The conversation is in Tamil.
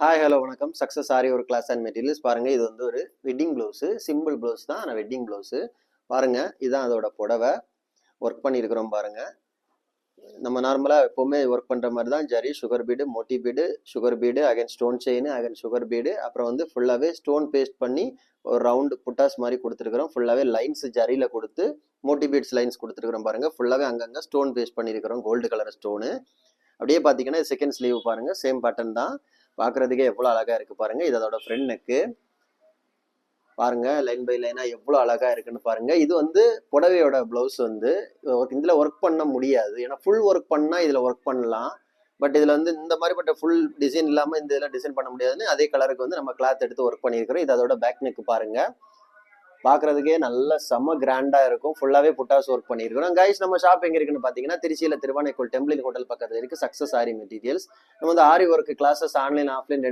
ஹாய் ஹலோ வணக்கம். சக்ஸஸ் ஆரி ஒரு கிளாஸ் அண்ட் மெட்டீரியல்ஸ் பாருங்க. இது வந்து ஒரு வெட்டிங் ப்ளவுஸு, சிம்பிள் ப்ளவுஸ் தான். ஆனால் வெட்டிங் ப்ளவுஸு பாருங்க. இதுதான் அதோட புடவை. ஒர்க் பண்ணியிருக்கிறோம் பாருங்க. நம்ம நார்மலாக எப்போவுமே ஒர்க் பண்ணுற மாதிரி தான். Zari, sugar bead, moti bead, sugar bead, again stone chain, again sugar bead, அப்புறம் வந்து ஃபுல்லாகவே ஸ்டோன் பேஸ்ட் பண்ணி ஒரு ரவுண்டு புட்டாஸ் மாதிரி கொடுத்துருக்குறோம். ஃபுல்லாகவே லைன்ஸ் ஜரியில் கொடுத்து மோட்டி பீட்ஸ் லைன்ஸ் கொடுத்துருக்குறோம் பாருங்க. ஃபுல்லாகவே அங்கங்கே ஸ்டோன் பேஸ்ட் பண்ணியிருக்கிறோம், கோல்டு கலர் ஸ்டோனு. அப்படியே பார்த்தீங்கன்னா செகண்ட் ஸ்லீவ் பாருங்க, சேம் பேட்டர்ன் தான். பார்க்கறதுக்கே எவ்வளோ அழகா இருக்கு பாருங்க. இது அதோட ஃப்ரண்ட் நெக்கு பாருங்க. லைன் பை லைனா எவ்வளோ அழகா இருக்குன்னு பாருங்க. இது வந்து புடவையோட பிளவுஸ் வந்து இதுல ஒர்க் பண்ண முடியாது. ஏன்னா ஃபுல் ஒர்க் பண்ணா இதுல ஒர்க் பண்ணலாம். பட் இதுல வந்து இந்த மாதிரிப்பட்ட ஃபுல் டிசைன் இல்லாம இந்த இதெல்லாம் டிசைன் பண்ண முடியாதுன்னு அதே கலருக்கு வந்து நம்ம கிளாத் எடுத்து ஒர்க் பண்ணியிருக்கிறோம். இது அதோட பேக் நெக் பாருங்க. பார்க்கறதுக்கே நல்ல செம்ம கிராண்டா இருக்கும். ஃபுல்லாவே புட்டாஸ் ஒர்க் பண்ணியிருக்கிறோம். கைஸ், நம்ம ஷாப் எங்க இருக்குன்னு பாத்தீங்கன்னா திருச்சியில திருவானைக்கோள் டெம்பிள் ஹோட்டல் பக்கத்துல இருக்கு. சக்ஸஸ் ஆரி மெட்டீரியல்ஸ். நம்ம வந்து ஆரி ஒர்க் கிளாஸஸ் ஆன்லைன் ஆஃப்லைன்